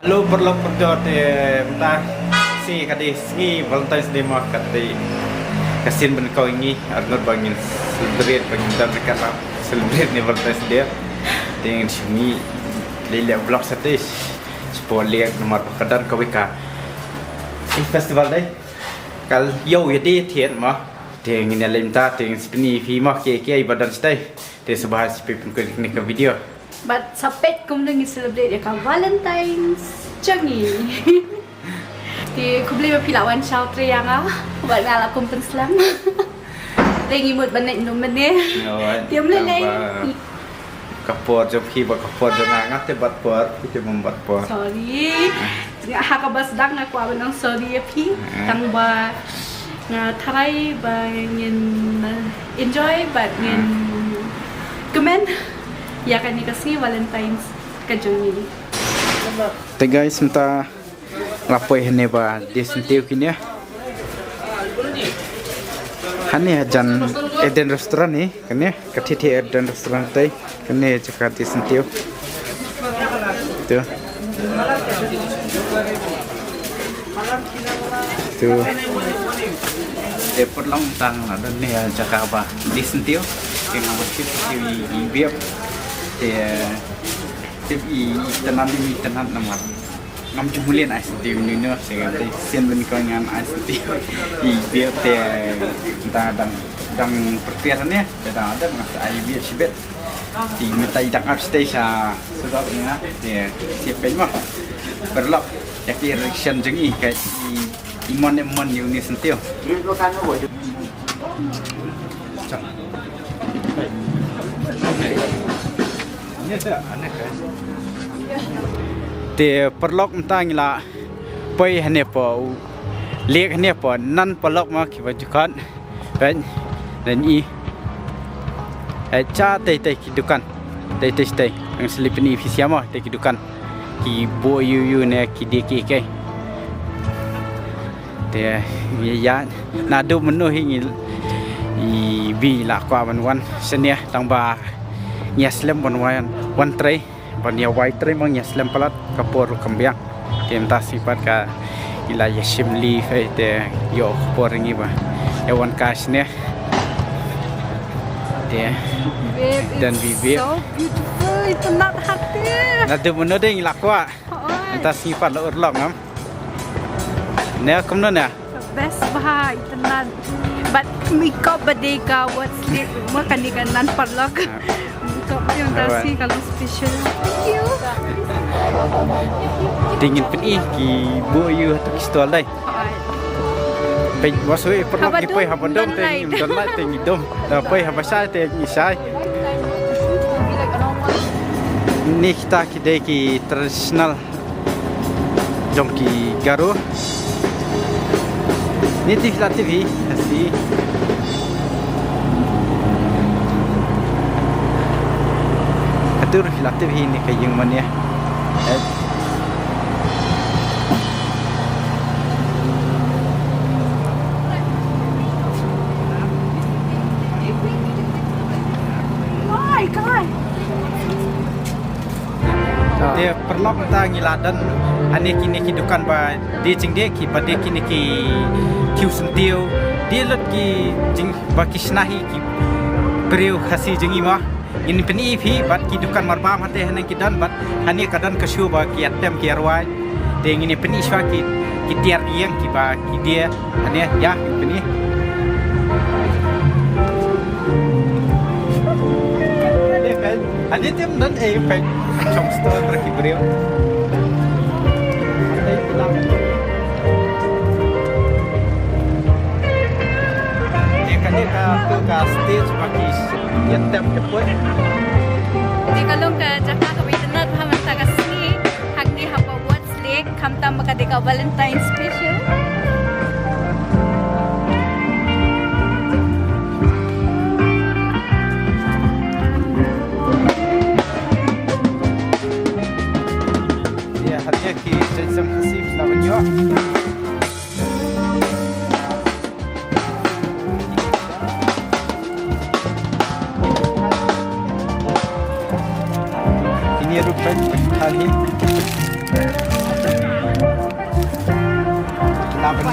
Halo perlu perjot entah si kadis ni Valentine's Day mah kati kasin ben kau ini arnor bangin celebrate bangin dan rekam celebrate ni Valentine's Day dengan sini lele vlog satis spoiler nomor kadar kau ika si festival day kal yo yadi thian mah dengan lemta dengan spini fi mah ke ibadan stay te sebahas pipin ko ni ka video. But sapet kum nang celebrate ya ka Valentine's changi. Thì kum le pilawan chau triang ah. Buat ngala kum penslang. Rengi mut banek num mene. Tiam le le. Kapor jom ki ba kapor jom ngat te bat por kita membat por. Sorry. Ha ka bas dang na kwa nang sorry ya pi. Tang ba nga tharai ba ngin enjoy but ngin comment. Ya kan dikasih Valentine's ke Jongi. Te guys minta lapoi hene ba desentiu kini ya. Hani jan Eden restoran ni kan ya katiti Eden restoran tai kan ya jakat desentiu. Tu. Tu. Depot long tang ada ni jakat ba desentiu yang bersih di biap tiếp y tân đi tân năm năm chục million ai tiêu như nữa sẽ thấy xem bên coi ngàn ai tiêu y việc để ta đang prepare này để ta ada ai việc sibet thì người ta đang upstage sebab ni để siapa mah perlu jadi reaction jengi kayak imon unit sentil. Thì perlok mentang la poi hane po lek hane po nan perlok ma ki bajukan ben dan i cha te kidukan te stay ang selipini fisiama te kidukan ki bo yu ne ki deki ke te ya na do menu hingi i bi la kwa wan senia tang ba nyaslem wan tray bania white tray mang nyaslem palat kapor kambiang temta sifat ka ila yashim leaf te yo kapor ngi ba wan kas ne te dan bibi So beautiful, itu nak hati. nadu meno ding lakwa temta sifat la urlok ngam ne komno ne Best bah itu nak. But mika badega what's late makan di kanan parlok. Yang dasi kalau special. Thank you. dingin peni ki bo yu tu kistol dai pe wasoi perlok ki pe habandom te don lai te ngidom da pe habasa te isai ni kita ki de ki tradisional jongki garu ni ti la tv asi atur la tv ni kayeng man ya dia perlok ta ngiladan ane kini kidukan ba di jingde ki ba de kini ki kiu sentiu dia lot ki jing ba kisnahi ki breu khasi jingi ma ini peni phi bat kidukan marbam hate hanan kidan bat hani kadan kashu ba ki atem ki arwai de ini peni swa ki tiar yang ki ba ki dia ane ya peni ane tem dan efek trong store bagi beliau. Dia kan ke stage bagi yang tem cepet. Di kalau ke Jakarta ke internet haman taga sini hak di hapa what's late kam tam makadeka Valentine's special. Hadiah ki sejam khasif lawan yo. Ini rupai kali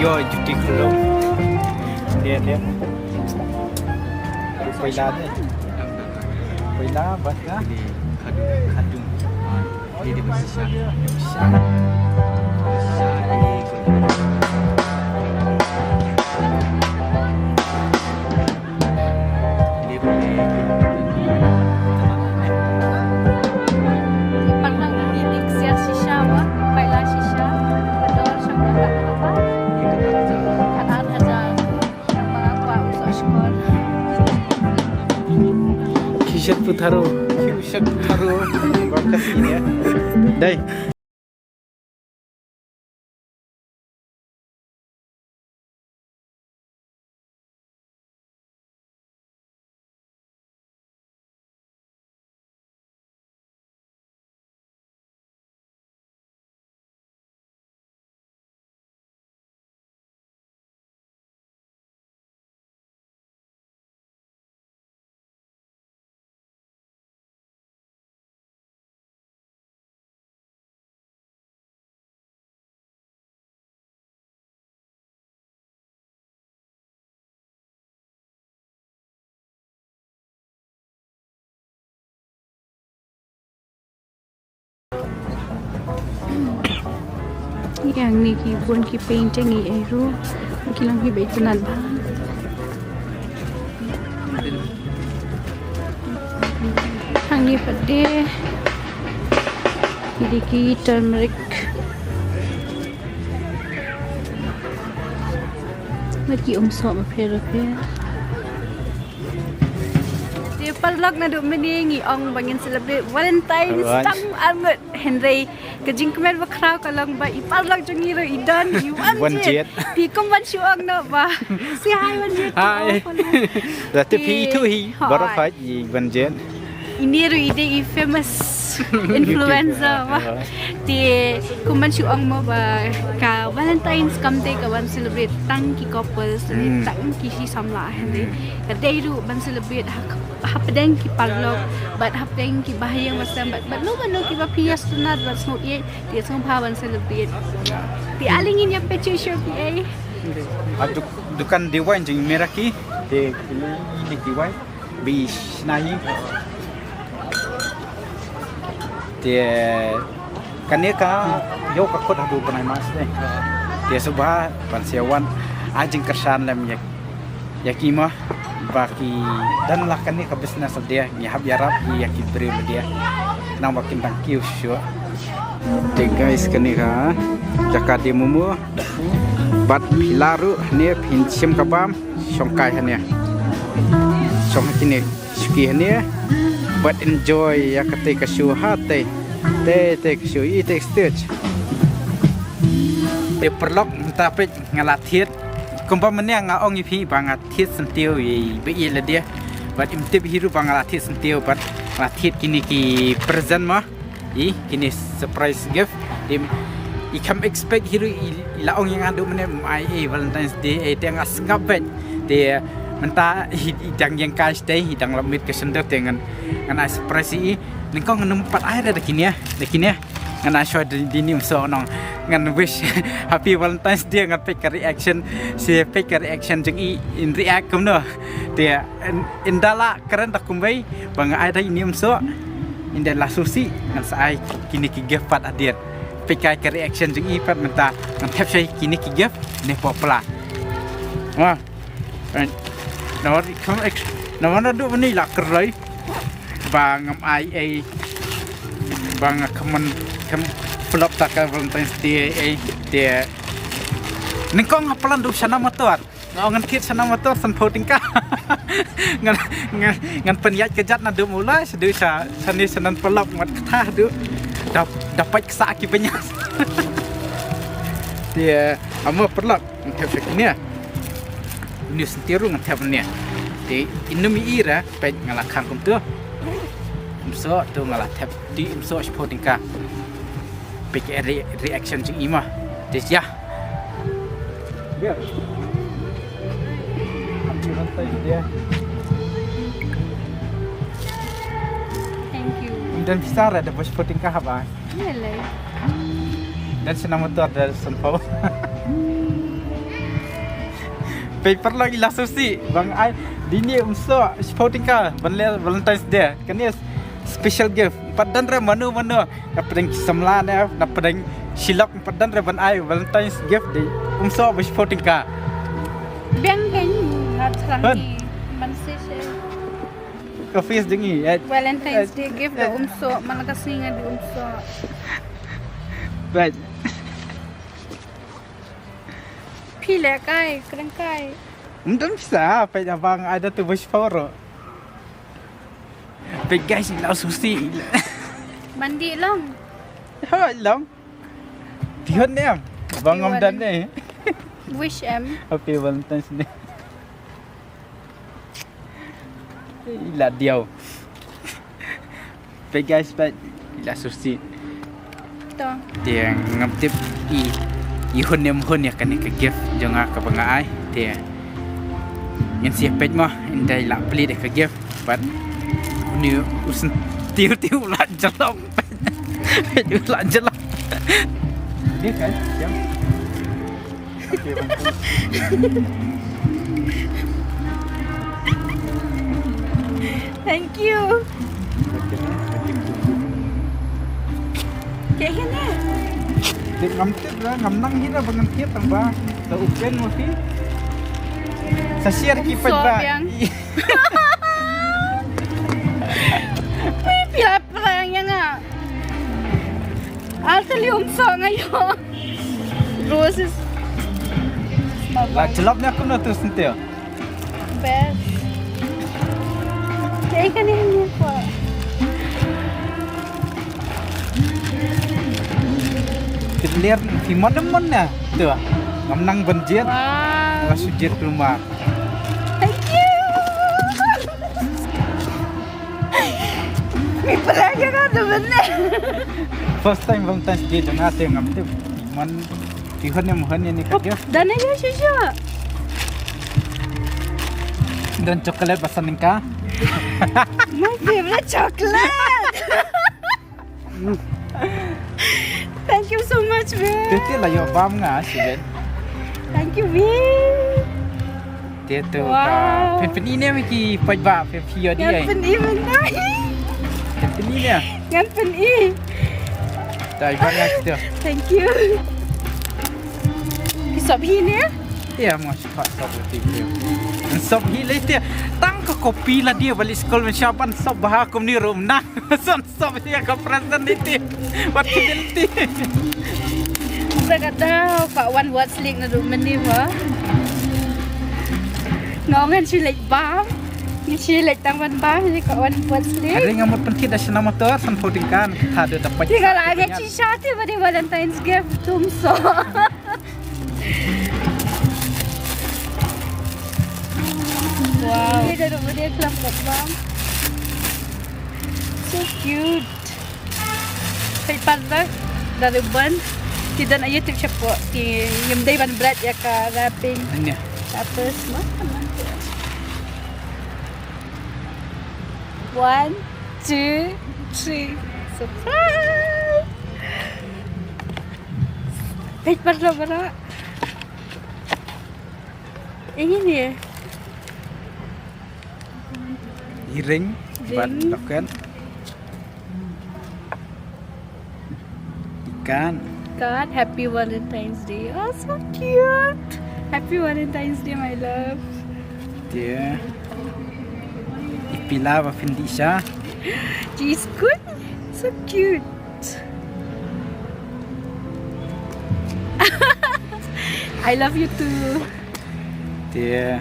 Yo cuti belum. Dia. Pila deh. Pila bahasa. Kadung. Ini dia bersisa. Pernah ngilik siar shisha wah, baiklah shisha. Betul syukur apa? Kadang aja apa usah syukur. Kisah putaru. Bagus ini ya. Dai. Yang ni kibun ki painting ni eru, kilang ki baik tenan bang. Hang ni pade, ini ki turmeric. Mati sok ma pera. Dia palak na duk meningi ong bangin celebrate Valentine's tang anget Henry kejing kemen bakrau kalang ba ipalak jongi ro idan Wanjet. Pi kom ban syuang na ba. Si hai wanjet. Hai. Tapi itu baru pagi banjet. Ini ro ide famous influencer ba. Ti kuman syuang mo ba ka Valentine's kamte ka ban celebrate tang ki couple tang ki si samla Henry. Kadai ru ban celebrate hapdeng ki parlok but hapdeng ki bahayang masam but no ki ba pias tunat but sno ye dia song pawan celebrate ti alingin ya pechu show pi ai Dukan dewan jeng meraki de dewan bi nai dia kan ka yo ka kod hadu panai mas deh dia subah pansiawan ajeng kersan lam yakima baki dan lakan ni ke bisnes dia ni hab yarap ya kibri dia nang makin tangkiu syo de guys kani ka jaka de mumu bat pilaru ne pinsim kabam songkai hanya song kini suki hanya but enjoy ya ketika syu hate te syu ite stage de perlok tapi ngalathiet Kumpamanya ngaong ipi bangat tit sentiu i be ile dia bat imtib hiru bangat tit sentiu bat tit kini ki present mah i kini surprise gift dim I kam expect hiru ilaong yang adu mene mai Valentine's Day teng asngapet dia menta hidang yang kai stay hidang lamit ke sender dengan ngana surprise i ningkong nempat air ada kini ya ngana show di nim so nong ngan wish happy Valentine's Day ngan pick reaction si pick reaction jeng I in react kum no dia indala keren tak kumbai bang ada ini so indala susi ngan sai kini ki gift pat adiat pick reaction jeng I pat menta ngan tap sai kini ki gift ne popla wah nawar kam nawar do ni la keroi bang ai bang kaman pelop tak Valentine's Day dia ningkong ngapalan du sana motor ngan kit sana motor san tingkah ngan penyat kejat na du mulai sedu sa sani sanan pelop mat tah du dapat kesak ki banyak dia amo pelop ngap ni ni sentiru ngap ni di inumi ira pe ngalakang kum tu so tu ngalah tap di so tingkah pick reaction jeng ima des ya biar ambil rantai dia thank you dan besar ada bos tingkah apa yelai dan senang motor ada senpau paper lagi lah susi. Bang ai dini umso sporting ka Valentine's Day. Kan ni special gift. Padan re manu napdeng samla ne napdeng silak padan re ban ai Valentine's gift di umso sporting ka. Biang kan not rangi. Man se Office dingi. Valentine's Day gift da umso malakasi nga di umso. Right. Pila kai, keren kai. Mungkin bisa, pe abang ada tu bos foro. Pe guys, ila susi. Mandi lang. Ha, lang. Tihon ni am. Bang am dan ni. Wish em. Happy Valentine's Day. Ila diau. Pe guys, pe ila susi. To. Dia ngaptip ihun ya kan ke gift jangan ke bangai dia. Yang siap pej mah indai la beli dek ke gift but ni usen tiu la jelom. Tiu la jelom. Dia kan jam. Okey bang. Thank you. Kayak gini. Dia ngamtip lah, ngamnang hina bangan tiap tang ba. Sa upen mo fi. Sa share ki pej ba. Pila perangnya nga. Altalium so ngayon. Roses. La jelop ni aku nak terus nanti. Best. Kayak gini niya po. Lihat di mana-mana tu ngamnang banjir Wow. masuk jet ke rumah. Thank you. May palagi ka naman na. First time Valentine's Day jangan ate ngamte man tihon ni kagya Danay niya siya. dan coklat pasan ka. My favorite chocolate. Thank you so much, man. Tete lah yo bam nga si Ben. Thank you, man. Tete Wow. ka pen ini miki pajba pe pio dia. Yan pen even na. Pen ini ya. Yan pen i. Tai banyak tu. Thank you. Kisap hini. Ya mo cepat sob ti. Sob hile dia. Tang ko kopi lah dia balik sekolah mensiapan sob bahakum ni room nah. Sob dia ka present itu. Wat fidelity. Sa kata Kak Wan buat slik na room ni ba? Ngongan si like bam. Ni si like tangwan bam si Kak Wan buat slik. Ada yang mau penting dah senama tu san voting kan. Ada dapat. Tinggal lagi cicati ba di Valentine's gift tumso. Wow. Ini dari dia kelam bang. So cute. Kay parang dari ban. Tidak na YouTube siya po. Yung day ban bread ya ka wrapping. Ini. Tapos naman. 1, 2, 3. Surprise! Kay parang bara. Ini. Ring, buat loken. Ikan. God, happy Valentine's Day. Oh, so cute. Happy Valentine's Day, my love. Dia. Ipila wa Findisha. She's good. So cute. I love you too. Dia.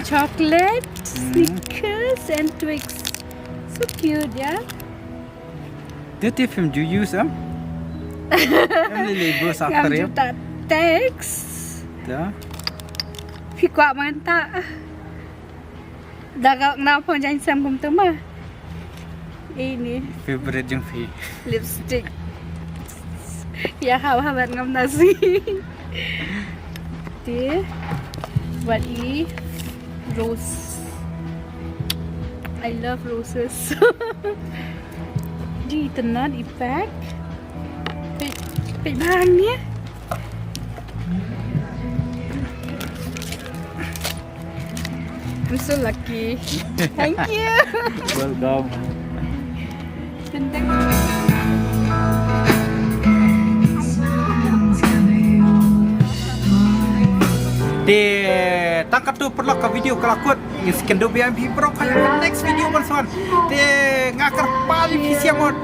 Chocolate, Snickers, and Twix. So cute, yeah? Dia film you use Em label sa karya. Ngam juta teks. Dah. Fikwa manta. Daga na po dyan sa kumtuma. Ini Favorite yung fi. lipstick. Ya hawa-hawa ngam nasi. Dia buat i rose. I love roses. Di tenan i pack. Pit bahan ni. I'm so lucky. Thank you. Welcome. Gandang. Di tangkat tu perlu ke video kelakut ngisken do BMP bro kayak next video bansuan di ngakar paling visi amot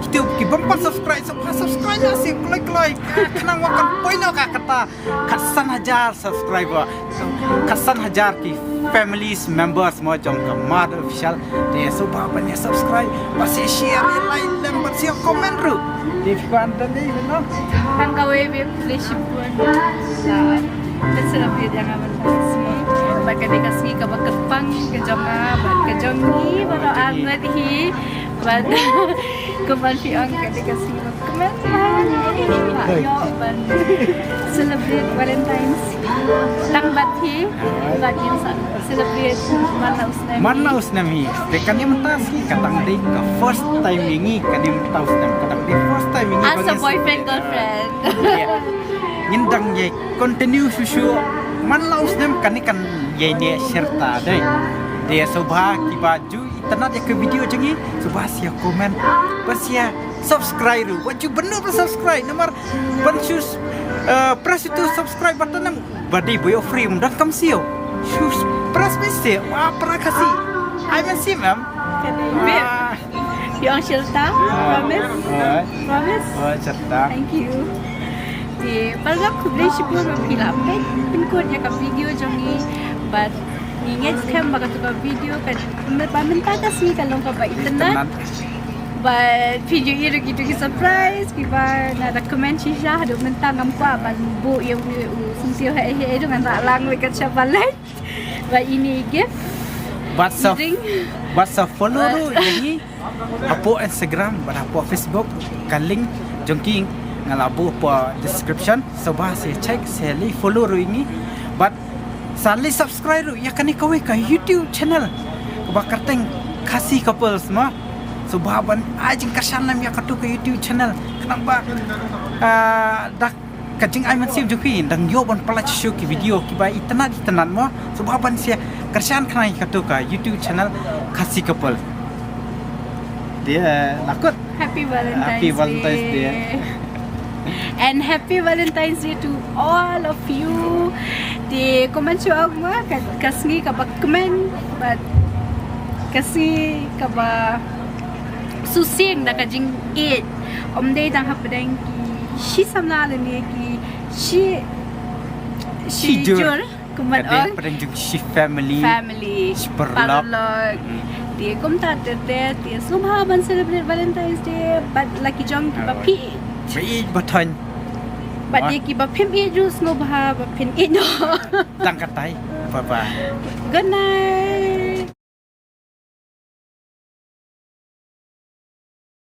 itu ki bumper subscribe lah sih like kenang makan poin kata kasan hajar subscriber kasan hajar ki families members mo jong ke mad official di subah banyak subscribe masih share like dan masih komen ru di pantai ni no Hanggawe flash pun lah. Celebrate yang aman kasih. Bagi dikasih ke bakatpang ke jonga, ke jongi, baru angat hi, baru kemanfiang ke dikasih kemen ayo ban celebrate Valentine's lang bathi lagi celebrate Manaus nami tekan yang mentas katang di ke first time ini kan yang tahu katang di first time ini as a boyfriend girlfriend ngindang ye continue susu Manaus nam kan ikan ye ne serta deh dia sobha ki baju internet ya ke video jengi sobha sia komen pasia subscribe what you benar subscribe nomor bansus press itu subscribe button nam badi boyo free mundak kam sio shoes press mesti wah pernah kasih I will see ma'am yang Shilta promise oh cerita thank you di parga kublai sipur mapila pin kodnya ka video jongi but ingat kan baga tu ka video kan minta kasih kalau ka ba internet but video itu gitu ki surprise ki ba na recommend shisha do minta ngam kwa ban bu yang sensio hai dengan tak lang we ka chapalet ba ini gift WhatsApp follow tu jadi apa Instagram apa Facebook kan link jongking ngalabu po description so bahasa check seli follow ru ini but sali subscribe ru ya kan ikaw ka YouTube channel bakar teng kasih couple semua so bahaban ajing kasan nam ya katu ke YouTube channel kenapa dak kajing ai man sip juki dang yo ban pala show ki video ki ba itna mo so bahaban sia kasan kanai katu ka YouTube channel kasih couple dia nakut Happy Valentine's Day. And happy Valentine's Day to all of you. Di komen siya ako kasi ka ba komen but kasi ka ba susing na kajing it day dang hapadang ki shi samna ni ki shi jur kuman on padang jung shi family parlog di kumta tete di sumhaban celebrate Valentine's Day but lucky jong ki ba pi batan but dia ki ba phim e juice no ba pin e no dang katai bye bye good night